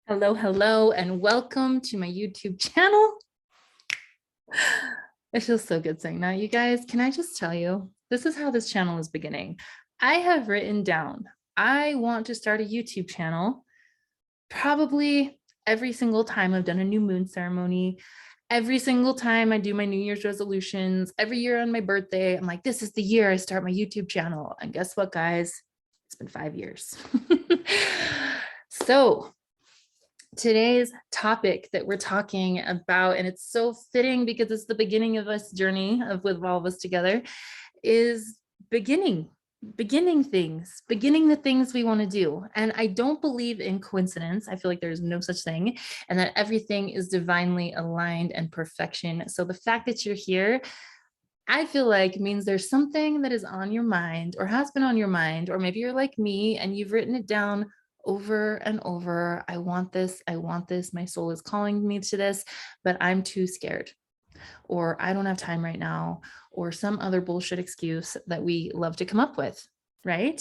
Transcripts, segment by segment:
Hello, hello, and welcome to my YouTube channel. It feels so good saying that, you guys. Can I just tell you, this is how this channel is beginning. I have written down, I want to start a YouTube channel probably every single time I've done a new moon ceremony, every single time I do my New Year's resolutions, every year on my birthday. I'm like, this is the year I start my YouTube channel. And guess what, guys? It's been 5 years. So today's topic that we're talking about, and it's so fitting because it's the beginning of this journey of with all of us together, is beginning the things we want to do. And I don't believe in coincidence. I feel like there's no such thing, and that everything is divinely aligned and perfection. So the fact that you're here, I feel like, means there's something that is on your mind or has been on your mind, or maybe you're like me and you've written it down over and over. I want this. I want this. My soul is calling me to this, but I'm too scared, or I don't have time right now, or some other bullshit excuse that we love to come up with, right?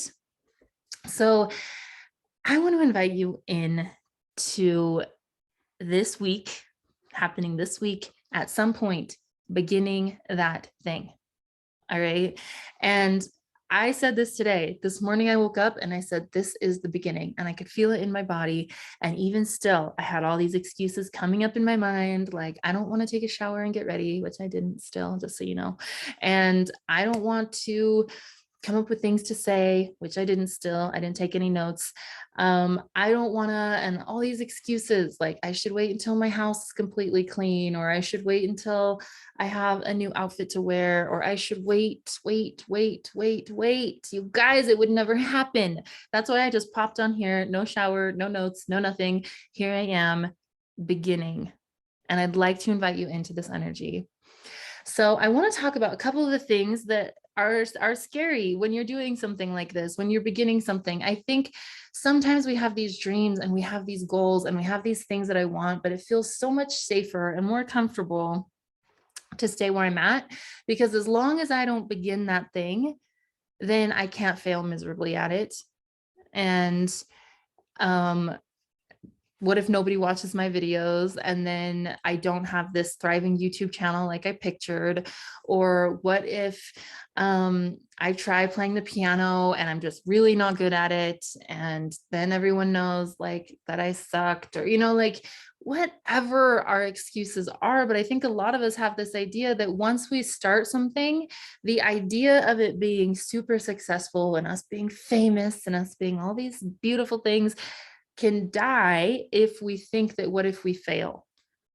So I want to invite you in to this week, happening this week at some point, beginning that thing. All right. And I said this today. This morning I woke up and I said, this is the beginning. And I could feel it in my body. And even still, I had all these excuses coming up in my mind. Like, I don't want to take a shower and get ready, which I didn't still, just so you know. And I don't want to come up with things to say, which I didn't still. I didn't take any notes. I don't want to, and all these excuses, like I should wait until my house is completely clean, or I should wait until I have a new outfit to wear, or I should wait. You guys, it would never happen. That's why I just popped on here, no shower, no notes, no nothing. Here I am, beginning. And I'd like to invite you into this energy. So I want to talk about a couple of the things that are scary when you're doing something like this, when you're beginning something. I think sometimes we have these dreams and we have these goals and we have these things that I want, but it feels so much safer and more comfortable to stay where I'm at, because as long as I don't begin that thing, then I can't fail miserably at it. And what if nobody watches my videos and then I don't have this thriving YouTube channel like I pictured? Or what if I try playing the piano and I'm just really not good at it, and then everyone knows like that I sucked, or like whatever our excuses are. But I think a lot of us have this idea that once we start something, the idea of it being super successful and us being famous and us being all these beautiful things can die if we think that what if we fail?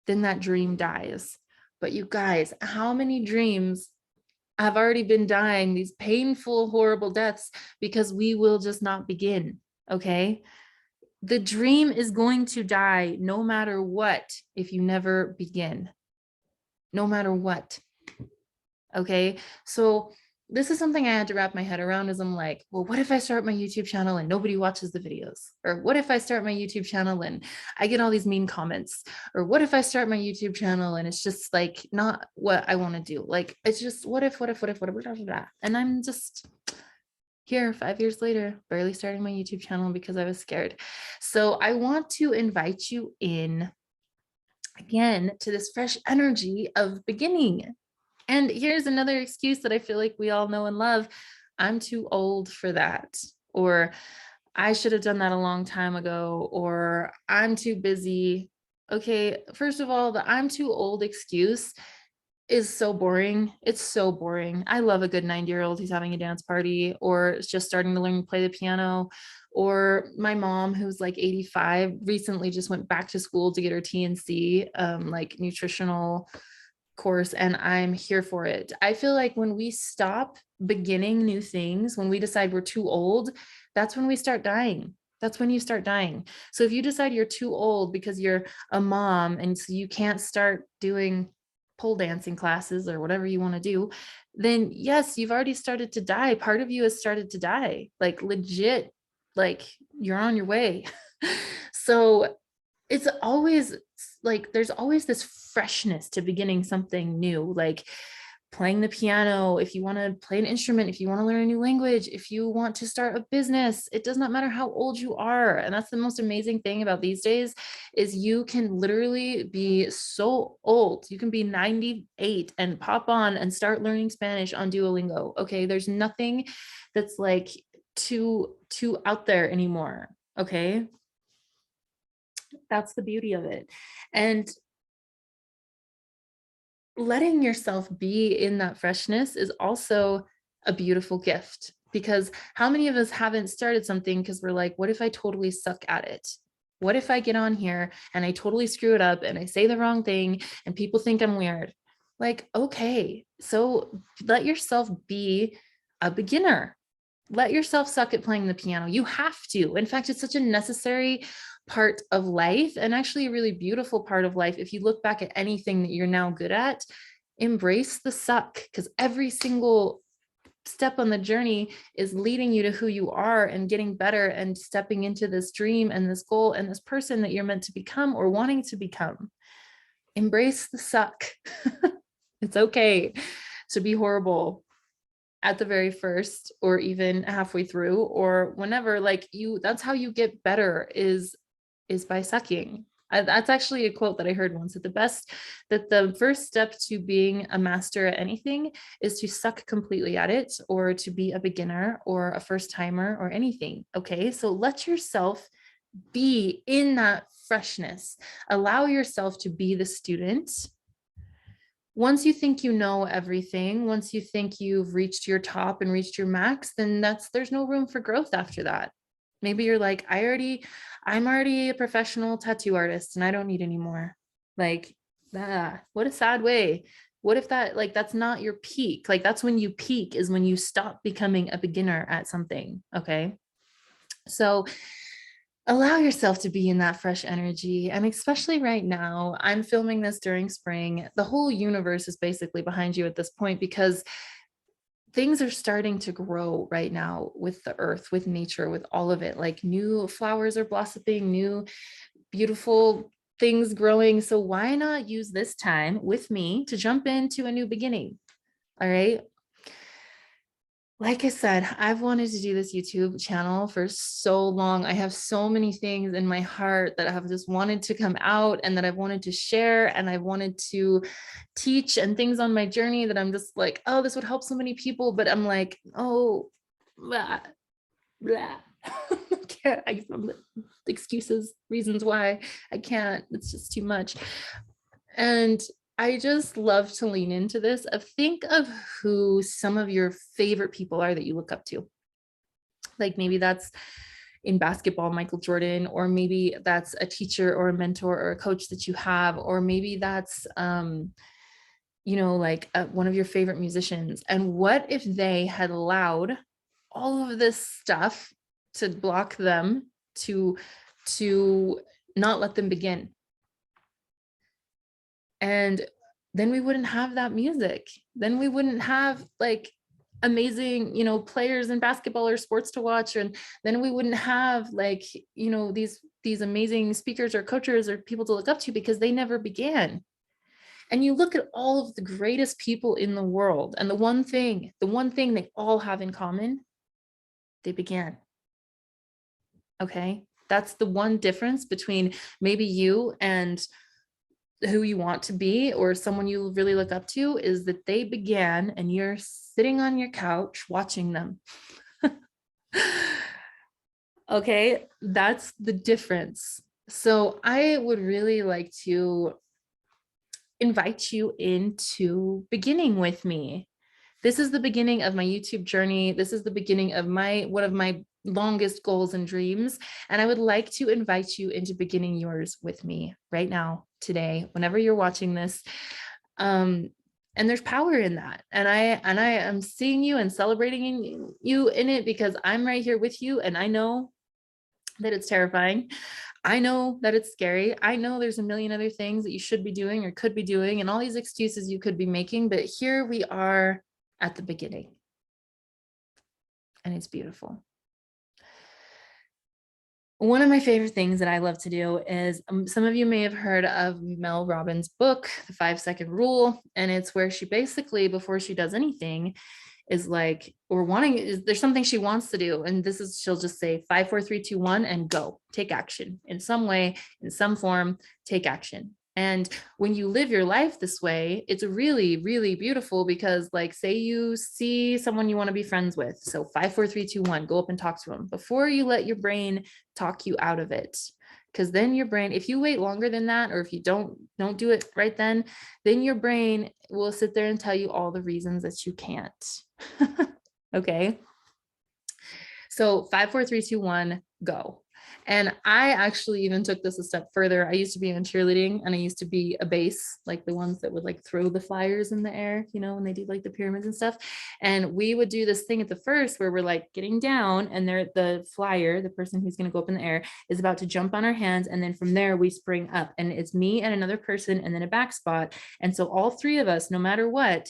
Then that dream dies. But you guys, how many dreams have already been dying, these painful, horrible deaths, because we will just not begin? Okay. The dream is going to die no matter what if you never begin, no matter what. Okay. So this is something I had to wrap my head around, is I'm like, well, what if I start my YouTube channel and nobody watches the videos? Or what if I start my YouTube channel and I get all these mean comments? Or what if I start my YouTube channel and it's just like not what I want to do? Like, it's just what if, and I'm just here 5 years later, barely starting my YouTube channel because I was scared. So I want to invite you in again to this fresh energy of beginning. And here's another excuse that I feel like we all know and love. I'm too old for that. Or I should have done that a long time ago. Or I'm too busy. Okay, first of all, the I'm too old excuse is so boring. It's so boring. I love a good 90-year-old who's having a dance party or is just starting to learn to play the piano. Or my mom, who's like 85, recently just went back to school to get her TNC, like nutritional course, and I'm here for it. I feel like when we stop beginning new things, when we decide we're too old, that's when we start dying. That's when you start dying. So if you decide you're too old because you're a mom and so you can't start doing pole dancing classes or whatever you want to do, then yes, you've already started to die. Part of you has started to die, like legit, like you're on your way. So it's always like there's always this freshness to beginning something new. Like playing the piano, if you want to play an instrument, if you want to learn a new language, if you want to start a business, it does not matter how old you are. And that's the most amazing thing about these days is you can literally be so old. You can be 98 and pop on and start learning Spanish on Duolingo. Okay. There's nothing that's like too out there anymore. Okay. That's the beauty of it. And letting yourself be in that freshness is also a beautiful gift, because how many of us haven't started something because we're like, what if I totally suck at it? What if I get on here and I totally screw it up and I say the wrong thing and people think I'm weird? Like, okay, so let yourself be a beginner. Let yourself suck at playing the piano. You have to. In fact, it's such a necessary part of life, and actually a really beautiful part of life. If you look back at anything that you're now good at, embrace the suck, because every single step on the journey is leading you to who you are and getting better and stepping into this dream and this goal and this person that you're meant to become or wanting to become. Embrace the suck. It's okay to be horrible at the very first, or even halfway through, or whenever. Like, you, that's how you get better, is by sucking. That's actually a quote that I heard once, that the first step to being a master at anything is to suck completely at it, or to be a beginner or a first timer or anything. Okay, so let yourself be in that freshness. Allow yourself to be the student. Once you think you know everything, once you think you've reached your top and reached your max, then there's no room for growth after that. Maybe you're like, I'm already a professional tattoo artist and I don't need any more. Like, what a sad way. What if that's not your peak? Like, that's when you peak, is when you stop becoming a beginner at something. Okay. So allow yourself to be in that fresh energy. And especially right now, I'm filming this during spring. The whole universe is basically behind you at this point, because things are starting to grow right now with the earth, with nature, with all of it. Like, new flowers are blossoming, new beautiful things growing. So why not use this time with me to jump into a new beginning? All right. Like I said, I've wanted to do this YouTube channel for so long. I have so many things in my heart that I have just wanted to come out, and that I've wanted to share, and I wanted to teach, and things on my journey that I'm just like, oh, this would help so many people. But I'm like, oh, blah, blah. I can't, excuses, reasons why I can't. It's just too much. And I just love to lean into this. Think of who some of your favorite people are that you look up to. Like, maybe that's in basketball, Michael Jordan, or maybe that's a teacher or a mentor or a coach that you have, or maybe that's, like one of your favorite musicians. And what if they had allowed all of this stuff to block them, to not let them begin? And then we wouldn't have that music. Then we wouldn't have like amazing, players in basketball or sports to watch. And then we wouldn't have like, these amazing speakers or coaches or people to look up to, because they never began. And you look at all of the greatest people in the world, and the one thing they all have in common, they began. Okay. That's the one difference between maybe you and who you want to be, or someone you really look up to, is that they began and you're sitting on your couch watching them. Okay, that's the difference. So I would really like to invite you into beginning with me. This is the beginning of my YouTube journey. This is the beginning of one of my longest goals and dreams. And I would like to invite you into beginning yours with me right now, today, whenever you're watching this. And there's power in that. And I am seeing you and celebrating you in it, because I'm right here with you. And I know that it's terrifying. I know that it's scary. I know there's a million other things that you should be doing or could be doing, and all these excuses you could be making, but here we are at the beginning. And it's beautiful. One of my favorite things that I love to do is some of you may have heard of Mel Robbins' book, The 5 Second Rule. And it's where she basically, before she does anything, is like, or wanting, is there's something she wants to do. And this is, she'll just say 5, 4, 3, 2, 1 and go, take action in some way, in some form, take action. And when you live your life this way, it's really, really beautiful because, like, say you see someone you want to be friends with. So 5, 4, 3, 2, 1, go up and talk to them before you let your brain talk you out of it. Because then your brain, if you wait longer than that, or if you don't do it right then your brain will sit there and tell you all the reasons that you can't. Okay. So 5, 4, 3, 2, 1, go. And I actually even took this a step further. I used to be in cheerleading and I used to be a base, like the ones that would like throw the flyers in the air, you know, when they do like the pyramids and stuff. And we would do this thing at the first where we're like getting down and the flyer, the person who's going to go up in the air, is about to jump on our hands. And then from there we spring up and it's me and another person and then a back spot. And so all three of us, no matter what,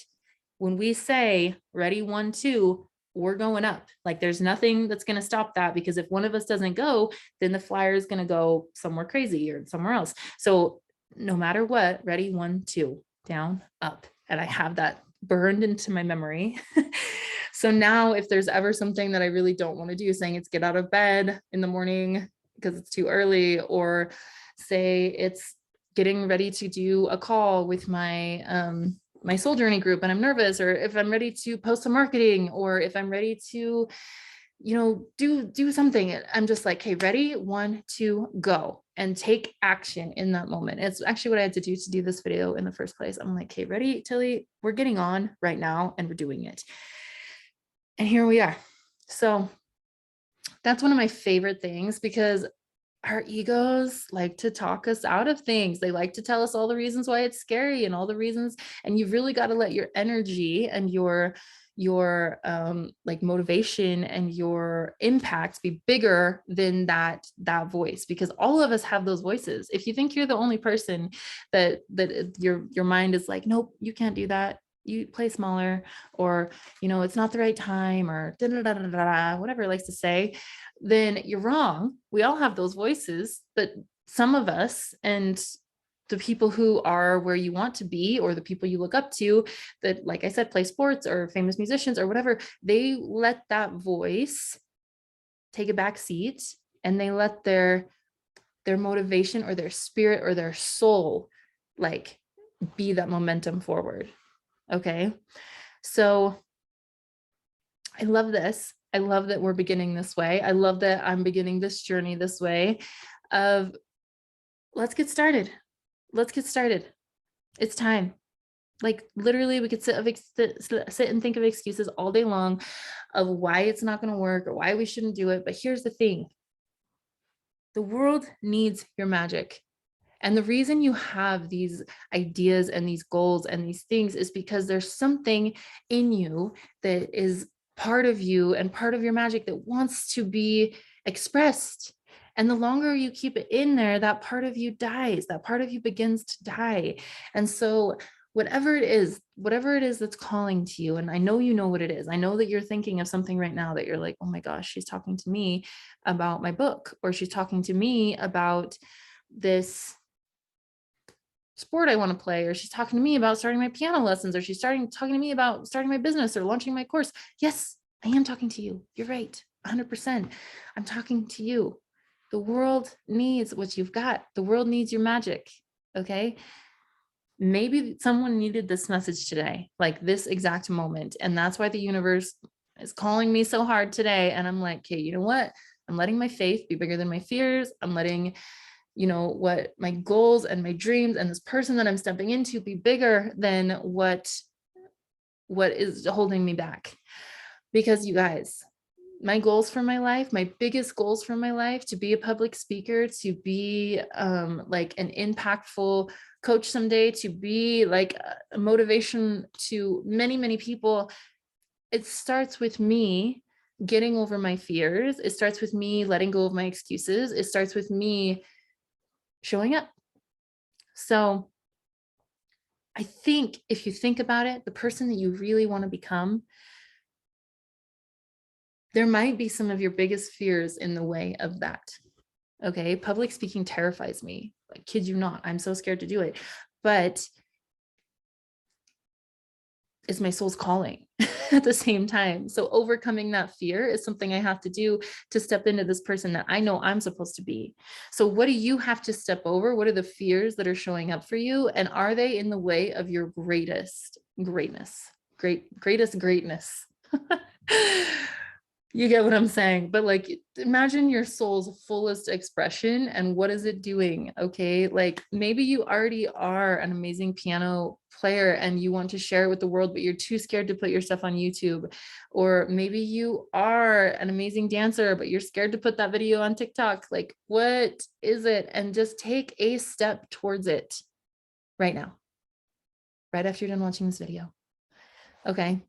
when we say ready, 1, 2, we're going up. Like there's nothing that's going to stop that, because if one of us doesn't go, then the flyer is going to go somewhere crazy or somewhere else. So no matter what, ready, 1, 2, down, up. And I have that burned into my memory. So now if there's ever something that I really don't want to do, saying it's get out of bed in the morning because it's too early, or say it's getting ready to do a call with my soul journey group and I'm nervous, or if I'm ready to post some marketing, or if I'm ready to, you know, do something, I'm just like, okay, ready, 1, 2, go, and take action in that moment. It's actually what I had to do this video in the first place. I'm like, okay, ready, Tilly, we're getting on right now and we're doing it. And here we are. So that's one of my favorite things, because our egos like to talk us out of things. They like to tell us all the reasons why it's scary and all the reasons. And you've really got to let your energy and your like motivation and your impact be bigger than that voice, because all of us have those voices. If you think you're the only person that your mind is like, nope, you can't do that, you play smaller, or you know, it's not the right time, or da, da, da, da, da, whatever it likes to say, then you're wrong. We all have those voices, but some of us, and the people who are where you want to be, or the people you look up to that, like I said, play sports or famous musicians or whatever, they let that voice take a back seat, and they let their motivation or their spirit or their soul like be that momentum forward. Okay. So I love this. I love that we're beginning this way. I love that I'm beginning this journey this way of let's get started. Let's get started. It's time. Like literally we could sit and think of excuses all day long of why it's not going to work or why we shouldn't do it. But here's the thing. The world needs your magic. And the reason you have these ideas and these goals and these things is because there's something in you that is part of you and part of your magic that wants to be expressed. And the longer you keep it in there, that part of you dies, that part of you begins to die. And so whatever it is that's calling to you, and I know you know what it is. I know that you're thinking of something right now that you're like, oh my gosh, she's talking to me about my book, or she's talking to me about this sport I want to play, or she's talking to me about starting my piano lessons, or she's talking to me about starting my business or launching my course. Yes, I am talking to you. You're right. 100%. I'm talking to you. The world needs what you've got. The world needs your magic. Okay. Maybe someone needed this message today, like this exact moment. And that's why the universe is calling me so hard today. And I'm like, okay, you know what? I'm letting my faith be bigger than my fears. I'm letting, you know, what my goals and my dreams and this person that I'm stepping into be bigger than what is holding me back. Because you guys, my goals for my life, my biggest goals for my life, to be a public speaker, to be like an impactful coach someday, to be like a motivation to many, many people. It starts with me getting over my fears. It starts with me letting go of my excuses. It starts with me showing up. So I think if you think about it, the person that you really want to become, there might be some of your biggest fears in the way of that. Okay. Public speaking terrifies me. Like, kid you not, I'm so scared to do it, but it's my soul's calling at the same time. So overcoming that fear is something I have to do to step into this person that I know I'm supposed to be. So what do you have to step over? What are the fears that are showing up for you? And are they in the way of your greatest greatness? Greatest greatness. You get what I'm saying? But like, imagine your soul's fullest expression and what is it doing? Okay. Like maybe you already are an amazing piano player and you want to share it with the world, but you're too scared to put your stuff on YouTube. Or maybe you are an amazing dancer, but you're scared to put that video on TikTok. Like, what is it? And just take a step towards it right now, right after you're done watching this video. Okay.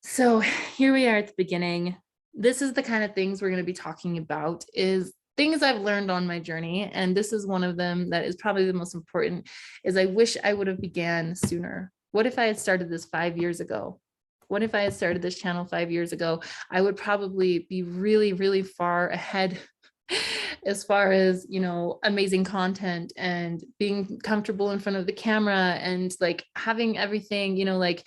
So here we are at the beginning. This is the kind of things we're going to be talking about, is things I've learned on my journey. And this is one of them that is probably the most important, is I wish I would have began sooner. What if I had started this 5 years ago? What if I had started this channel 5 years ago? I would probably be really, really far ahead as far as, you know, amazing content and being comfortable in front of the camera and like having everything, you know, like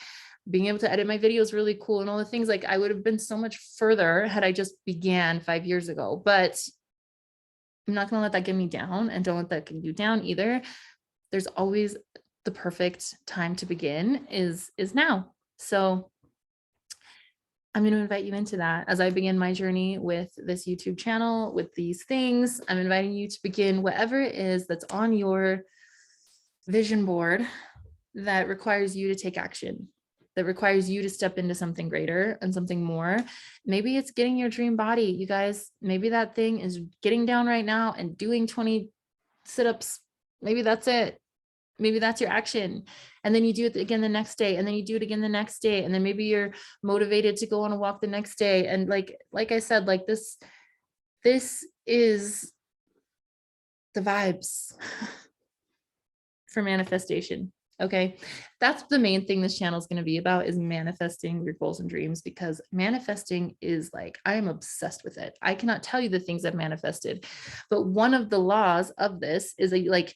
being able to edit my videos really cool and all the things. Like I would have been so much further had I just began 5 years ago, but I'm not going to let that get me down, and don't let that get you down either. There's always the perfect time to begin is now. So I'm going to invite you into that as I begin my journey with this YouTube channel, with these things. I'm inviting you to begin whatever it is that's on your vision board that requires you to take action, that requires you to step into something greater and something more. Maybe it's getting your dream body, you guys. Maybe that thing is getting down right now and doing 20 sit-ups. Maybe that's it. Maybe that's your action. And then you do it again the next day, and then you do it again the next day. And then maybe you're motivated to go on a walk the next day. And like I said, like this is the vibes for manifestation. Okay. That's the main thing this channel is going to be about, is manifesting your goals and dreams, because manifesting is like, I am obsessed with it. I cannot tell you the things I've manifested, but one of the laws of this is like,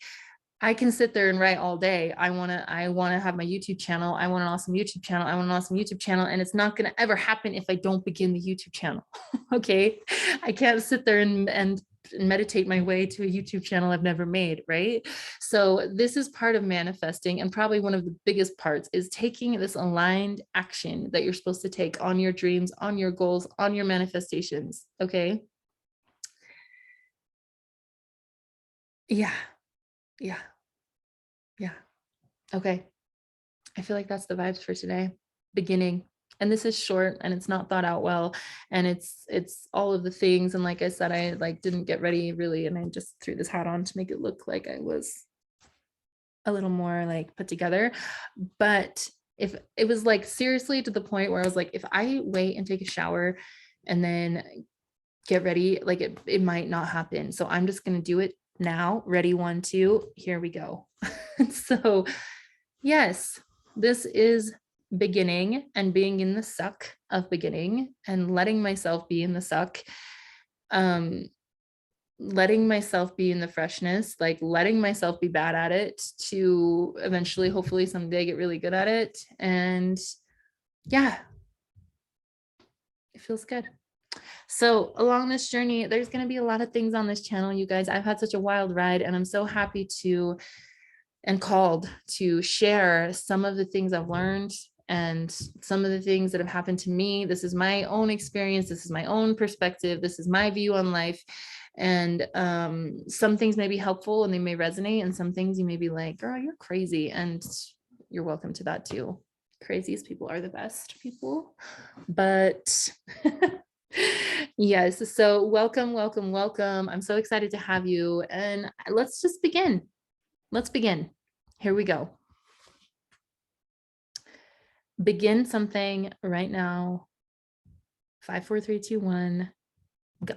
I can sit there and write all day. I want to have my YouTube channel. I want an awesome YouTube channel. I want an awesome YouTube channel. And it's not going to ever happen if I don't begin the YouTube channel. Okay. I can't sit there and meditate my way to a YouTube channel I've never made. Right. So this is part of manifesting. And probably one of the biggest parts is taking this aligned action that you're supposed to take on your dreams, on your goals, on your manifestations. Okay. Yeah. Yeah. Yeah. Okay. I feel like that's the vibes for today. Beginning. And this is short and it's not thought out well. And it's all of the things. And like I said, I like didn't get ready really. And I just threw this hat on to make it look like I was a little more like put together. But if it was like seriously to the point where I was like, if I wait and take a shower and then get ready, like it might not happen. So I'm just going to do it now. Ready, 1, 2, here we go. So yes, this is beginning and being in the suck of beginning and letting myself be in the suck. Letting myself be in the freshness, like letting myself be bad at it to eventually, hopefully someday, get really good at it. And yeah, it feels good. So along this journey, there's going to be a lot of things on this channel, you guys. I've had such a wild ride, and I'm so happy to and called to share some of the things I've learned and some of the things that have happened to me. This is my own experience. This is my own perspective. This is my view on life. And some things may be helpful and they may resonate, and some things you may be like, girl, you're crazy. And you're welcome to that too. Craziest people are the best people. But yes, so welcome, welcome, welcome. I'm so excited to have you. And let's just begin. Let's begin. Here we go. Begin something right now. 5, 4, 3, 2, 1, go.